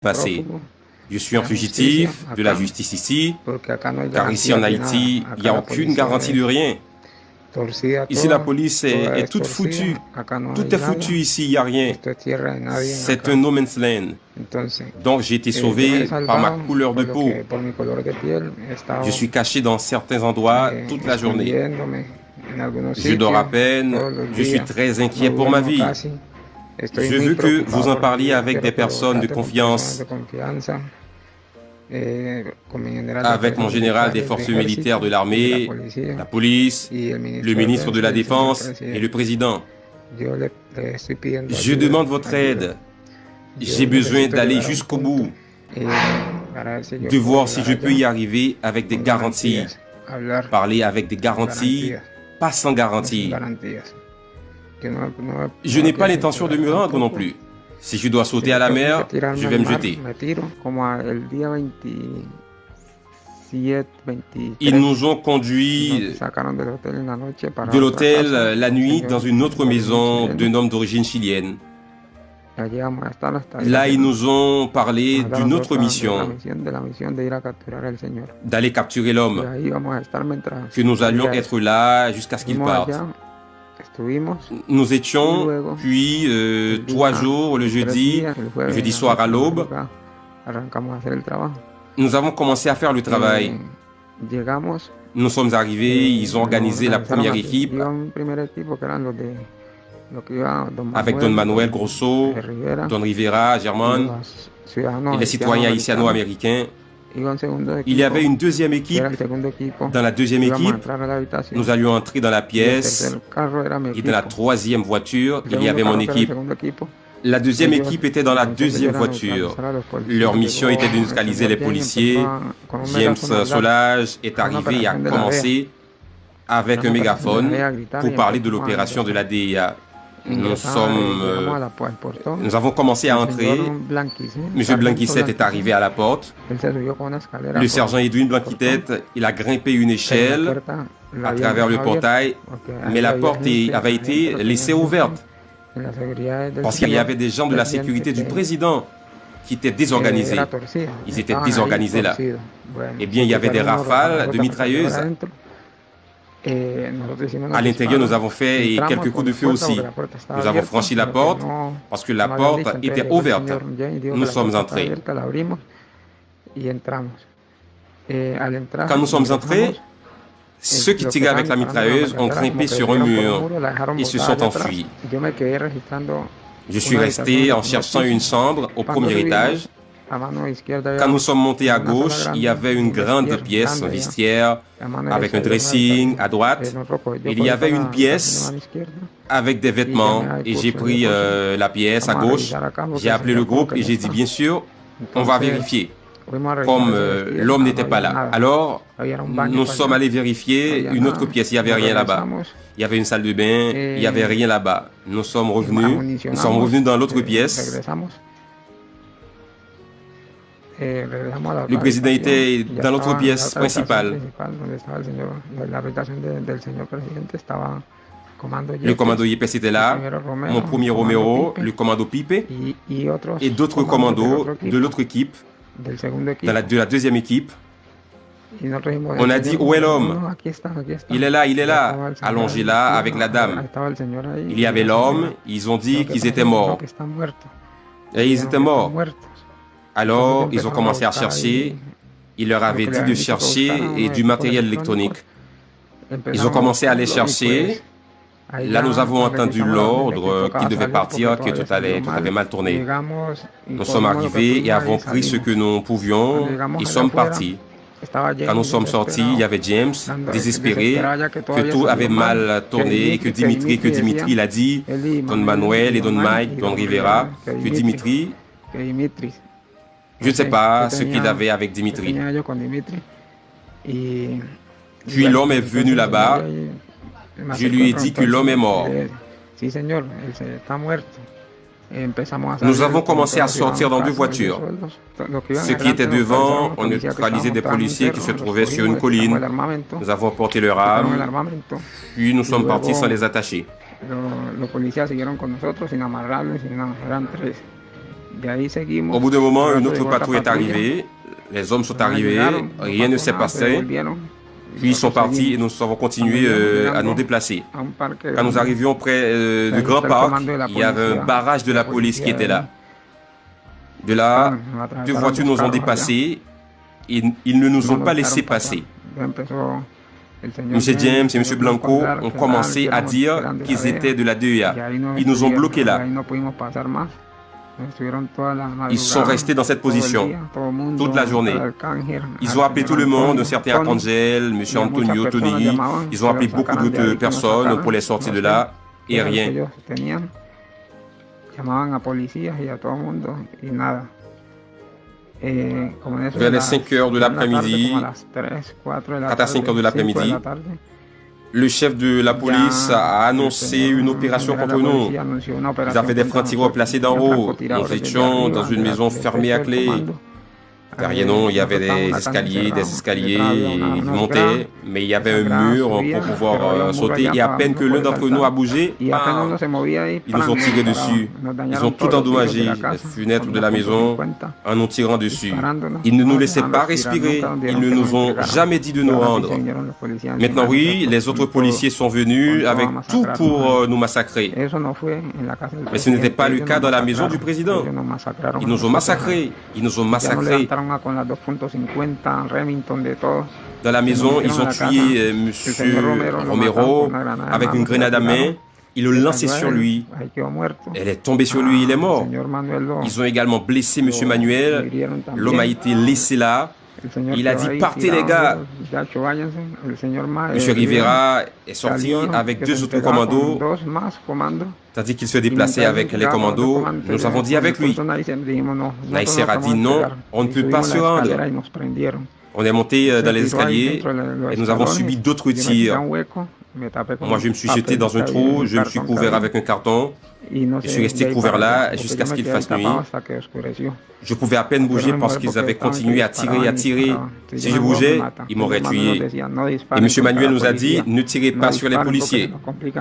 passé. Je suis un fugitif de la justice ici, car ici en Haïti, il n'y a aucune garantie de rien. Ici, la police est toute foutue. Tout est foutu ici, il n'y a rien. C'est un no man's land. Donc, j'ai été sauvé par ma couleur de peau. Je suis caché dans certains endroits toute la journée. Je dors à peine. Je suis très inquiet pour ma vie. Je veux que vous en parliez avec des personnes de confiance, avec mon général des forces militaires de l'armée, la police, le ministre de la Défense et le président. Je demande votre aide. J'ai besoin d'aller jusqu'au bout, de voir si je peux y arriver avec des garanties. Parler avec des garanties, pas sans garantie. Je n'ai pas l'intention de me rendre non plus. Si je dois sauter à la mer, je vais me jeter. Ils nous ont conduits de l'hôtel la nuit dans une autre maison d'un homme d'origine chilienne. Là, ils nous ont parlé d'une autre mission, d'aller capturer l'homme, que nous allions être là jusqu'à ce qu'il parte. Nous étions, puis 3 jours, le jeudi soir à l'aube, nous avons commencé à faire le travail. Nous sommes arrivés, ils ont organisé la première équipe avec Don Manuel Grosso, Don Rivera, Germán et les citoyens haïtiano-américains. Il y avait une deuxième équipe. Dans la deuxième équipe, nous allions entrer dans la pièce et dans la troisième voiture, il y avait mon équipe. La deuxième équipe était dans la deuxième voiture. Leur mission était de neutraliser les policiers. James Solage est arrivé et a commencé avec un mégaphone pour parler de l'opération de la DEA. Nous avons commencé à entrer. M. Blanquisette est arrivé à la porte. Le sergent Edwin Blanquitette, il a grimpé une échelle à travers le portail, mais la porte avait été laissée ouverte parce qu'il y avait des gens de la sécurité du président qui étaient désorganisés. Ils étaient désorganisés là. Eh bien, il y avait des rafales de mitrailleuses. À l'intérieur, nous avons fait quelques coups de feu aussi. Nous avons franchi la porte parce que la porte était ouverte. Nous sommes entrés. Quand nous sommes entrés, ceux qui tiraient avec la mitrailleuse ont grimpé sur un mur et se sont enfuis. Je suis resté en cherchant une chambre au premier étage. Quand nous sommes montés à gauche, il y avait une grande pièce, un vestiaire, avec un dressing à droite. Il y avait une pièce avec des vêtements et j'ai pris la pièce à gauche. J'ai appelé le groupe et j'ai dit, bien sûr, on va vérifier. Comme l'homme n'était pas là. Alors, nous sommes allés vérifier une autre pièce. Il n'y avait rien là-bas. Il y avait une salle de bain. Il n'y avait rien là-bas. Nous sommes revenus dans l'autre pièce. Le président était dans l'autre pièce principale. Le commando Yepes était là, mon premier Romero, le commando Pipe et d'autres commandos de l'autre équipe, de la deuxième équipe. On a dit, où est l'homme? Il est là, allongé là avec la dame. Il y avait l'homme, ils ont dit qu'ils étaient morts. Et ils étaient morts. Alors, ils ont commencé à chercher. Il leur avait dit de chercher et du matériel électronique. Ils ont commencé à aller chercher. Là, nous avons entendu l'ordre qu'ils devaient partir, que tout avait mal tourné. Nous sommes arrivés et avons pris ce que nous pouvions et sommes partis. Quand nous sommes sortis, il y avait James, désespéré, que tout avait mal tourné, que Dimitri il a dit, Don Manuel et Don Mike, Don Rivera, que Dimitri... Je ne sais pas ce qu'il avait avec Dimitri. Puis l'homme est venu là-bas. Je lui ai dit que l'homme est mort. Nous avons commencé à sortir dans 2 voitures. Ceux qui étaient devant ont neutralisé des policiers qui se trouvaient sur une colline. Nous avons porté leur arme. Puis nous sommes partis sans les attacher. Au bout d'un moment, une autre patrouille est arrivée. Les hommes sont arrivés, rien ne s'est passé. Puis ils sont partis et nous avons continué à nous déplacer. Quand nous arrivions près du Grand Parc, il y avait un barrage de la police qui était là. De là, deux voitures nous ont dépassés et ils ne nous ont pas laissé passer. M. James et M. Blanco ont commencé à dire qu'ils étaient de la DEA. Ils nous ont bloqués là. Ils sont restés dans cette position toute la journée. Ils ont appelé tout le monde, un certain Arcangel, M. Antonio, Tony. Ils ont appelé beaucoup d'autres personnes pour les sortir de là et rien. Vers les 5 heures de l'après-midi, 4 à 5 heures de l'après-midi, le chef de la police a annoncé une opération contre nous. Ils avaient des francs-tireurs placés d'en haut. Nous étions dans une maison fermée à clé. Derrière nous, il y avait des escaliers, ils montaient, mais il y avait un mur pour pouvoir sauter. Et à peine que l'un d'entre nous a bougé, bam, ils nous ont tiré dessus. Ils ont tout endommagé, les fenêtres de la maison, en nous tirant dessus. Ils ne nous laissaient pas respirer, ils ne nous ont jamais dit de nous rendre. Maintenant, oui, les autres policiers sont venus avec tout pour nous massacrer. Mais ce n'était pas le cas dans la maison du président. Ils nous ont massacrés, Dans la maison, ils ont tué M. Romero avec une grenade à main. Ils le lançaient sur lui. Elle est tombée sur lui, il est mort. Ils ont également blessé M. Manuel. L'homme a été laissé là. Il a dit, partez les gars. M. Rivera est sorti avec 2 autres commandos. Tandis qu'il se déplaçait avec les commandos, nous avons dit avec lui. Nasser a dit non, on ne peut pas se rendre. On est monté dans les escaliers et nous avons subi d'autres tirs. Moi, je me suis jeté dans un trou, je me suis couvert avec un carton. Je suis resté couvert là jusqu'à ce qu'il fasse nuit. Je pouvais à peine bouger parce qu'ils avaient continué à tirer et à tirer. Si je bougeais, ils m'auraient tué. Et M. Manuel nous a dit, ne tirez pas sur les policiers,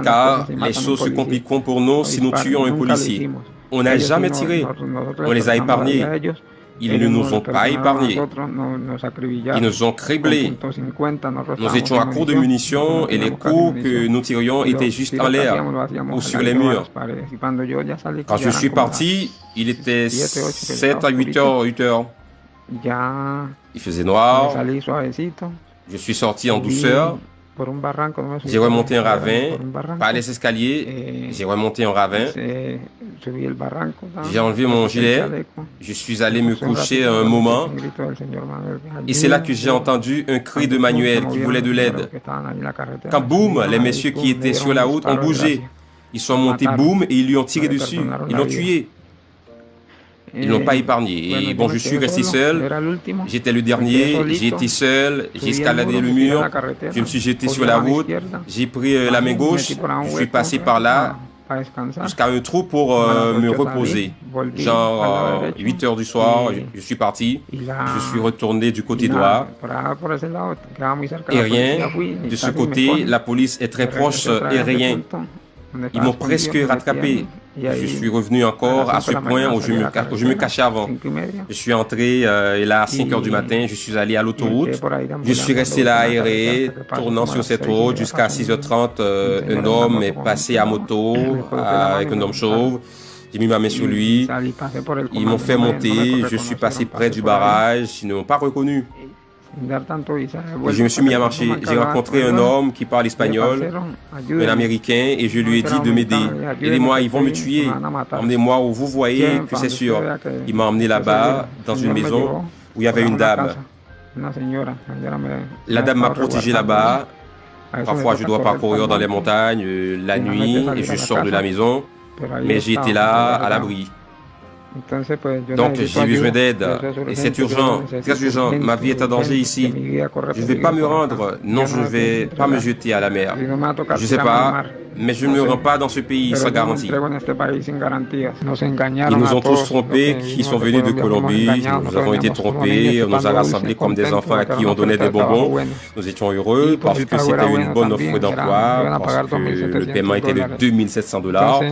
car les choses se compliqueront pour nous si nous tuons un policier. On n'a jamais tiré. On les a épargnés. Ils ne nous ont pas épargnés. Ils nous ont criblés. Nous étions à court de munitions et les coups que nous tirions étaient juste en l'air ou sur les murs. Quand je suis parti, il était 7 à 8 heures. Il faisait noir. Je suis sorti en douceur. J'ai remonté un ravin, pas les escaliers, j'ai remonté un ravin. J'ai enlevé mon gilet, je suis allé me coucher un moment. Et c'est là que j'ai entendu un cri de Manuel qui voulait de l'aide. Quand boum, les messieurs qui étaient sur la route ont bougé. Ils sont montés boum et ils lui ont tiré dessus. Ils l'ont tué. Ils n'ont pas épargné. Et bon, je suis resté seul. J'étais le dernier. J'ai été seul. J'ai escaladé le mur. Je me suis jeté sur la route. J'ai pris la main gauche. Je suis passé par là jusqu'à un trou pour me reposer. Genre 8 heures du soir, je suis parti. Je suis retourné du côté droit. Et rien. De ce côté, la police est très proche et rien. Ils m'ont presque rattrapé. Je suis revenu encore à ce point où je me cachais avant. Je suis entré et là à 5 heures du matin, je suis allé à l'autoroute. Je suis resté là aéré, tournant sur cette route jusqu'à 6h30. Un homme est passé à moto avec un homme chauve. J'ai mis ma main sur lui. Ils m'ont fait monter. Je suis passé près du barrage. Ils ne m'ont pas reconnu. Je me suis mis à marcher. J'ai rencontré un homme qui parle espagnol, un Américain, et je lui ai dit de m'aider. Aidez-moi, ils vont me tuer. Emmenez-moi où vous voyez que c'est sûr. Il m'a emmené là-bas, dans une maison, où il y avait une dame. La dame m'a protégé là-bas. Parfois, je dois parcourir dans les montagnes la nuit, et je sors de la maison, mais j'ai été là, à l'abri. Donc j'ai besoin d'aide et c'est urgent, très urgent. Ma vie est en danger ici. Je ne vais pas me rendre. Non, je ne vais pas me jeter à la mer. Je ne sais pas, mais je ne me rends pas dans ce pays sans garantie. Ils nous ont tous trompés qui sont venus de Colombie. Nous avons été trompés. On nous a rassemblés comme des enfants à qui on donnait des bonbons. Nous étions heureux parce que c'était une bonne offre d'emploi, parce que le paiement était de $2700.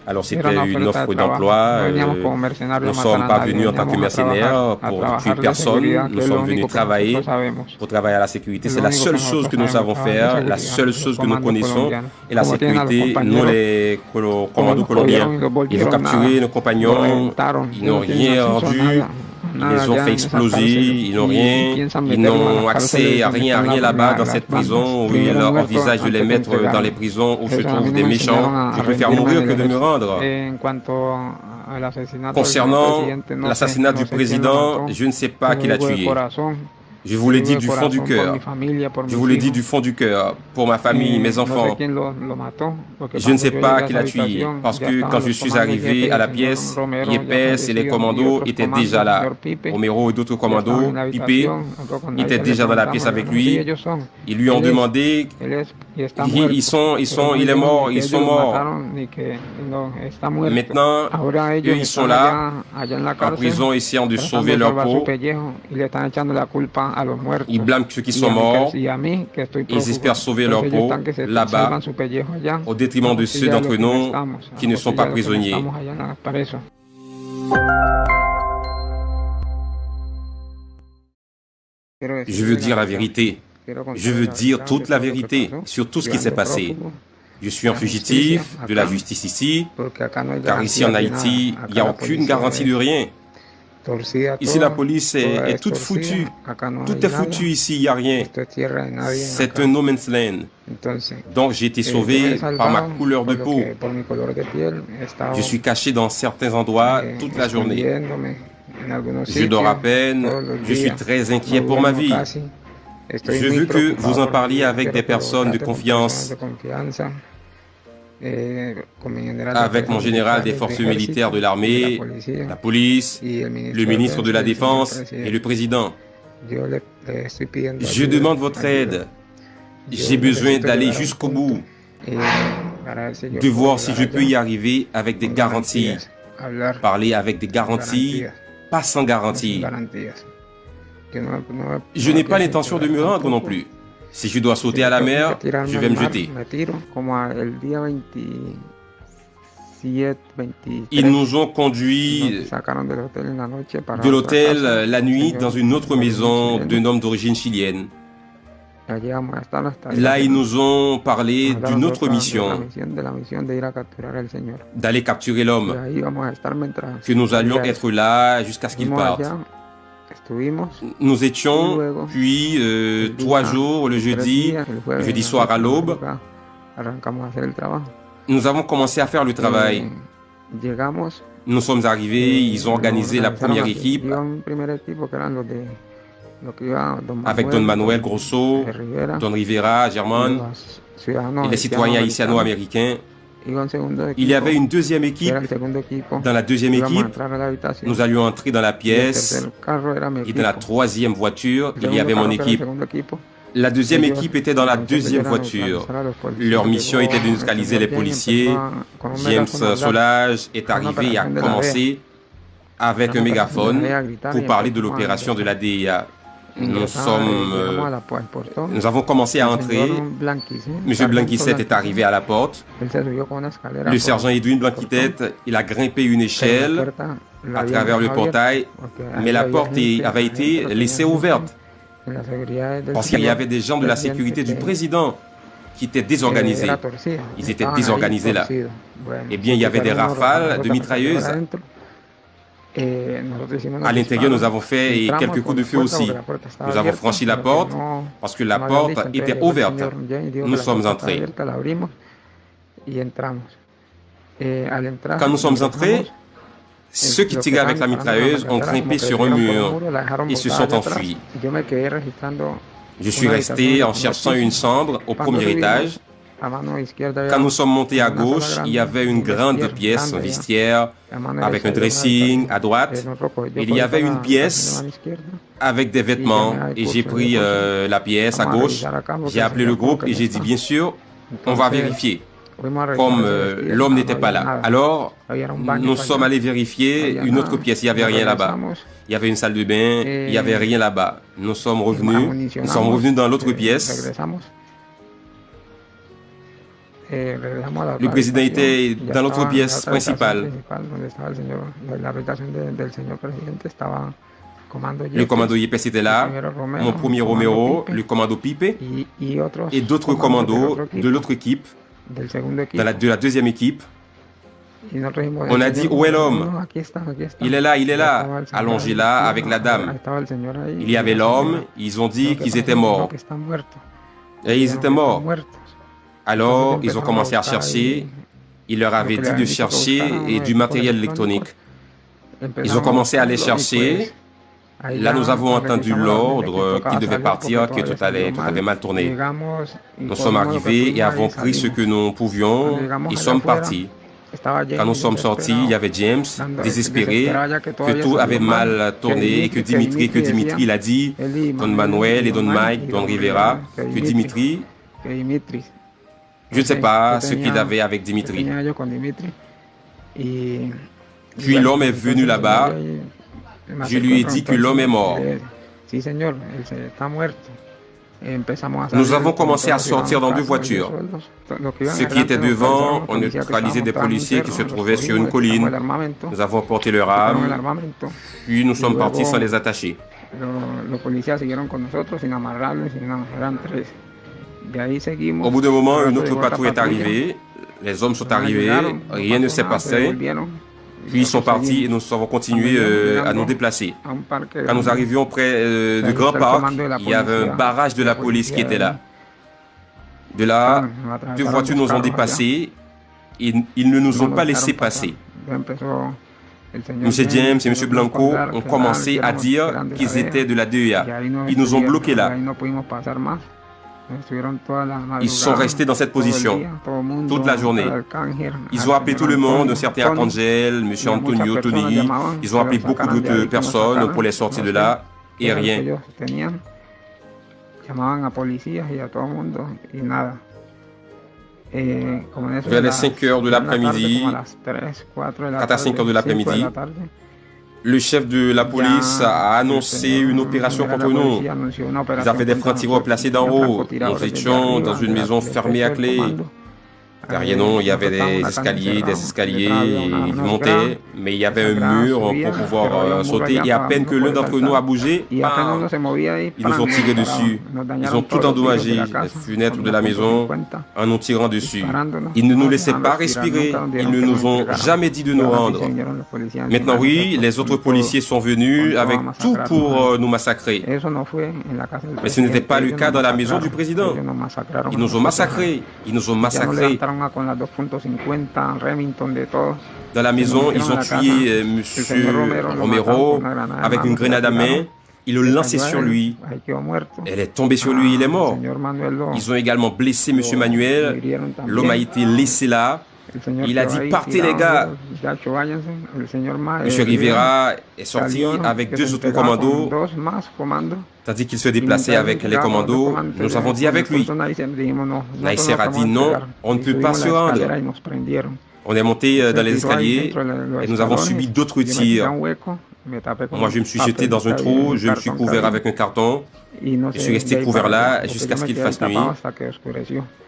Alors c'était une offre d'emploi. Nous ne sommes pas venus en tant que mercenaires pour tuer personne. Nous sommes venus travailler pour travailler à la sécurité. C'est la seule chose que nous savons faire, la seule chose que nous connaissons. Et la sécurité, nous les commandos colombiens, ils ont capturé nos compagnons, ils n'ont rien rendu. Ils les ont fait exploser, ils n'ont rien, ils n'ont accès à rien là-bas dans cette prison où ils envisagent de les mettre dans les prisons où se trouvent des méchants. Je préfère mourir que de me rendre. Concernant l'assassinat du président, je ne sais pas qui l'a tué. Je vous l'ai dit du fond du cœur. Je vous l'ai dit du fond du cœur, pour ma famille, mes enfants. Je ne sais pas qui l'a tué, parce que quand je suis arrivé à la pièce, Yepes et les commandos étaient déjà là. Romero et d'autres commandos, Pipe, étaient déjà dans la pièce avec lui. Ils lui ont demandé, il est mort, ils sont morts. Maintenant, eux, ils sont là, en prison, essayant de sauver leur peau. Ils blâment ceux qui sont morts et ils espèrent sauver leur peau là-bas au détriment de ceux d'entre nous qui ne sont pas prisonniers. Je veux dire la vérité. Je veux dire toute la vérité sur tout ce qui s'est passé. Je suis un fugitif de la justice ici, car ici en Haïti, il n'y a aucune garantie de rien. Ici, la police est toute foutue. Tout est foutu ici, il n'y a rien. C'est un no man's land. Donc, j'ai été sauvé par ma couleur de peau. Je suis caché dans certains endroits toute la journée. Je dors à peine. Je suis très inquiet pour ma vie. Je veux que vous en parliez avec des personnes de confiance, avec mon général des forces militaires de l'armée, la police, le ministre de la Défense et le président. Je demande votre aide. J'ai besoin d'aller jusqu'au bout, de voir si je peux y arriver avec des garanties. Parler avec des garanties, pas sans garantie. Je n'ai pas l'intention de me rendre non plus. Si je dois sauter à la mer, je vais me jeter. Ils nous ont conduits de l'hôtel la nuit dans une autre maison d'un homme d'origine chilienne. Là, ils nous ont parlé d'une autre mission, d'aller capturer l'homme, que nous allions être là jusqu'à ce qu'il parte. Nous étions, puis 3 jours, le jeudi soir à l'aube, nous avons commencé à faire le travail. Nous sommes arrivés, ils ont organisé la première équipe avec Don Manuel Grosso, Don Rivera, Germán et les citoyens haïtiano-américains. Il y avait une deuxième équipe. Dans la deuxième équipe, nous allions entrer dans la pièce et dans la troisième voiture, il y avait mon équipe. La deuxième équipe était dans la deuxième voiture. Leur mission était de neutraliser les policiers. James Solage est arrivé et a commencé avec un mégaphone pour parler de l'opération de la DEA. Nous avons commencé à entrer. M. Blanquisset est arrivé à la porte. Le sergent Edwin Blanquisset, il a grimpé une échelle à travers le portail, mais la porte avait été laissée ouverte parce qu'il y avait des gens de la sécurité du président qui étaient désorganisés. Ils étaient désorganisés là. Eh bien, il y avait des rafales de mitrailleuses. À l'intérieur, nous avons fait quelques coups de feu aussi. Nous avons franchi la porte parce que la porte était ouverte. Nous sommes entrés. Quand nous sommes entrés, ceux qui tiraient avec la mitrailleuse ont grimpé sur un mur et se sont enfuis. Je suis resté en cherchant une chambre au premier étage. Quand nous sommes montés à gauche, il y avait une grande pièce, un vestiaire, avec un dressing à droite. Il y avait une pièce avec des vêtements et j'ai pris la pièce à gauche. J'ai appelé le groupe et j'ai dit, bien sûr, on va vérifier. Comme l'homme n'était pas là. Alors, nous sommes allés vérifier une autre pièce. Il n'y avait rien là-bas. Il y avait une salle de bain. Il n'y avait rien là-bas. Nous sommes revenus dans l'autre pièce. Le président était dans l'autre pièce principale. Le commando Yepes était là, mon premier Romero, le commando Pipe et d'autres commandos de l'autre équipe, de la deuxième équipe. On a dit, où est l'homme? Il est là, allongé là avec la dame. Il y avait l'homme, ils ont dit qu'ils étaient morts. Et ils étaient morts. Alors, ils ont commencé à chercher. Il leur avait dit de chercher et du matériel électronique. Ils ont commencé à les chercher. Là, nous avons entendu l'ordre qu'ils devaient partir, que tout avait mal tourné. Nous sommes arrivés et avons pris ce que nous pouvions et sommes partis. Quand nous sommes sortis, il y avait James, désespéré, que tout avait mal tourné et que Dimitri il a dit, Don Manuel et Don Mike, Don Rivera, que Dimitri, je ne sais pas ce qu'il avait avec Dimitri. Puis l'homme est venu là-bas. Je lui ai dit que l'homme est mort. Nous avons commencé à sortir dans 2 voitures. Ceux qui étaient devant ont neutralisé des policiers qui se trouvaient sur une colline. Nous avons porté leur arme, puis nous sommes partis sans les attacher. Au bout d'un moment, une autre patrouille est arrivée. Les hommes sont arrivés, rien ne s'est passé. Puis ils sont partis et nous avons continué à nous déplacer. Quand nous arrivions près du Grand Parc, il y avait un barrage de la police qui était là. De là, 2 voitures nous ont dépassés et ils ne nous ont pas laissé passer. M. James et M. Blanco ont commencé à dire qu'ils étaient de la DEA. Ils nous ont bloqués là. Ils sont restés dans cette position toute la journée. Ils ont appelé tout le monde, un certain Arcangel, M. Antonio, Tony. Ils ont appelé beaucoup d'autres personnes pour les sortir de là et rien. Vers les 5 heures de l'après-midi, 4 à 5 heures de l'après-midi, le chef de la police a annoncé une opération contre nous. Ils avaient des francs-tireurs placés d'en haut. Nous étions dans une maison fermée à clé. Derrière nous, il y avait des escaliers, ils montaient, mais il y avait un mur pour pouvoir sauter. Et à peine que l'un d'entre nous a bougé, ils nous ont tiré dessus. Ils ont tout endommagé, les fenêtres de la maison, en nous tirant dessus. Ils ne nous laissaient pas respirer. Ils ne nous ont jamais dit de nous rendre. Maintenant, oui, les autres policiers sont venus avec tout pour nous massacrer. Mais ce n'était pas le cas dans la maison du président. Ils nous ont massacrés. Ils nous ont massacrés. Dans la maison, ils ont tué M. Romero avec une grenade à main. Ils l'ont lancé sur lui. Elle est tombée sur lui, il est mort. Ils ont également blessé M. Manuel. L'homme a été laissé là. Il a dit, partez les gars. M. Rivera est sorti avec 2 autres commandos. Tandis qu'il se déplaçait avec les commandos, nous avons dit avec lui. Naïser a dit non, on ne peut pas se rendre. On est monté dans les escaliers et nous avons subi d'autres tirs. Moi, je me suis jeté dans un trou, je me suis couvert avec un carton. Je suis resté couvert là jusqu'à ce qu'il fasse nuit.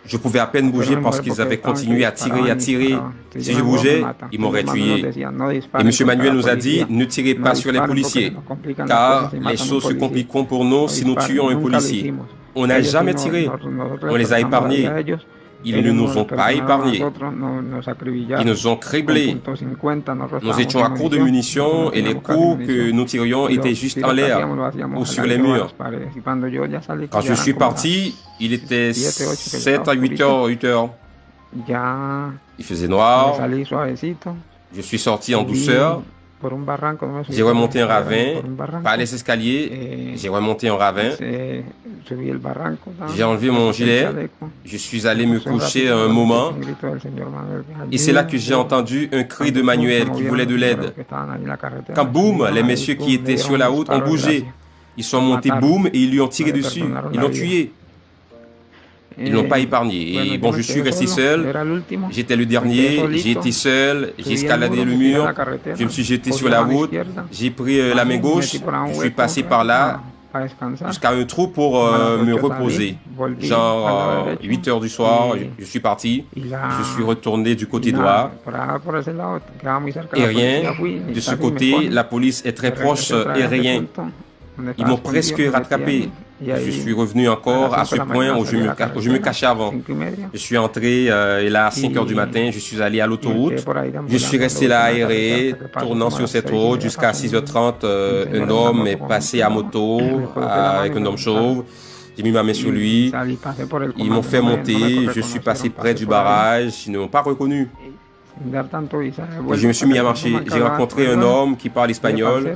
Je pouvais à peine bouger parce qu'ils avaient continué à tirer, à tirer. Si je bougeais, ils m'auraient tué. Et M. Manuel nous a dit, ne tirez pas sur les policiers, car les choses se compliqueront pour nous si nous tuons un policier. On n'a jamais tiré. On les a épargnés. Ils ne nous ont pas épargnés. Ils nous ont criblés. Nous étions à court de munitions et les coups que nous tirions étaient juste en l'air ou sur les murs. Quand je suis parti, il était 7 à 8 heures. Il faisait noir. Je suis sorti en douceur. J'ai remonté un ravin, pas les escaliers, j'ai remonté un ravin. J'ai enlevé mon gilet, je suis allé me coucher un moment. Et c'est là que j'ai entendu un cri de Manuel qui voulait de l'aide. Quand boum, les messieurs qui étaient sur la route ont bougé. Ils sont montés boum et ils lui ont tiré dessus. Ils l'ont tué. Ils ne l'ont pas épargné. Et bon, je suis resté seul. J'étais le dernier. J'ai été seul. J'ai escaladé le mur. Je me suis jeté sur la route. J'ai pris la main gauche. Je suis passé par là. jusqu'à un trou pour me reposer. Genre 8 heures du soir, je suis parti, je suis retourné du côté droit et rien. De ce côté, la police est très proche et rien. Ils m'ont presque rattrapé. Je suis revenu encore à ce point où je me cachais avant. Je suis entré et là à 5 heures du matin, je suis allé à l'autoroute. Je suis resté là aéré, tournant sur cette route jusqu'à 6h30. Un homme est passé à moto avec un homme chauve. J'ai mis ma main sur lui. Ils m'ont fait monter. Je suis passé près du barrage. Ils ne m'ont pas reconnu. Et je me suis mis à marcher. J'ai rencontré un homme qui parle espagnol,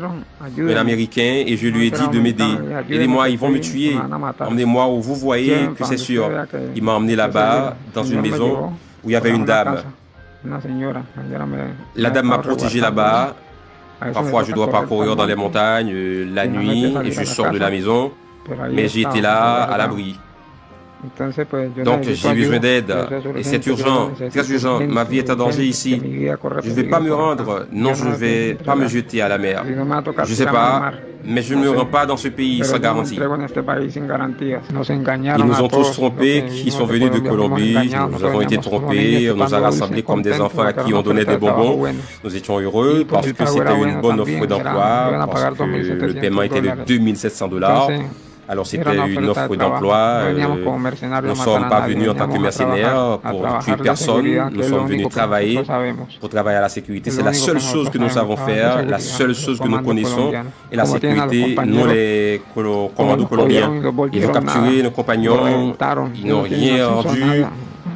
un Américain, et je lui ai dit de m'aider. Aidez-moi, ils vont me tuer. Emmenez-moi où vous voyez que c'est sûr. Il m'a emmené là-bas, dans une maison où il y avait une dame. La dame m'a protégé là-bas. Parfois, je dois parcourir dans les montagnes la nuit et je sors de la maison. Mais j'ai été là, à l'abri. Donc j'ai besoin d'aide et c'est urgent, très urgent. Ma vie est en danger ici. Je ne vais pas me rendre, non, je ne vais pas me jeter à la mer. Je ne sais pas, mais je ne me rends pas dans ce pays sans garantie. Ils nous ont tous trompés, qui sont venus de Colombie. Nous avons été trompés, on nous a rassemblés comme des enfants à qui on donnait des bonbons. Nous étions heureux parce que c'était une bonne offre d'emploi, parce que le paiement était de $2700. Alors c'était une offre d'emploi. Nous ne sommes pas venus en tant que mercenaires pour tuer personne. Nous sommes venus travailler pour travailler à la sécurité. C'est la seule chose que nous savons faire, la seule chose que nous connaissons. Et la sécurité, nous les commandos colombiens, ils ont capturé nos compagnons, ils n'ont rien rendu.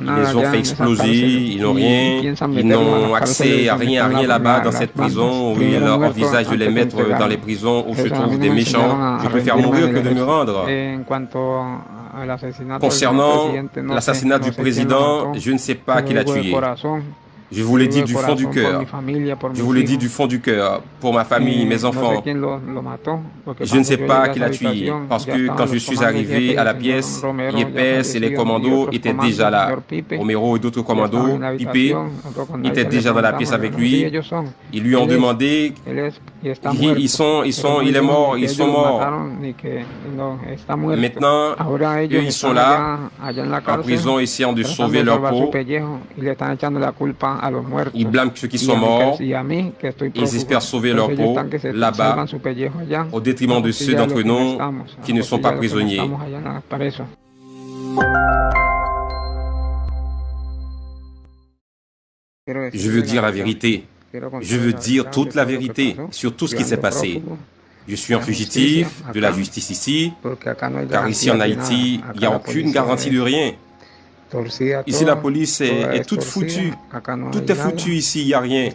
Ils les ont fait exploser, ils n'ont rien, ils n'ont accès à rien là-bas dans cette prison où ils envisagent de les mettre dans les prisons où se trouvent des méchants. Je préfère mourir que de me rendre. Concernant l'assassinat du président, je ne sais pas qui l'a tué. Je vous l'ai dit du fond du cœur. Je vous l'ai dit du fond du cœur, pour ma famille, mes enfants. Je ne sais pas qui l'a tué, parce que quand je suis arrivé à la pièce, Yepes et les commandos étaient déjà là. Romero et d'autres commandos, Pipe, étaient déjà dans la pièce avec lui. Ils lui ont demandé, il est mort, ils sont morts. Maintenant, eux, ils sont là, en prison, essayant de sauver leur peau. Ils blâment ceux qui sont morts. Ils espèrent sauver leur peau là-bas, au détriment de ceux d'entre nous qui ne sont pas prisonniers. Je veux dire la vérité. Je veux dire toute la vérité sur tout ce qui s'est passé. Je suis un fugitif de la justice ici, car ici en Haïti, il n'y a aucune garantie de rien. Ici, la police est toute foutue. Tout est foutu ici, il n'y a rien.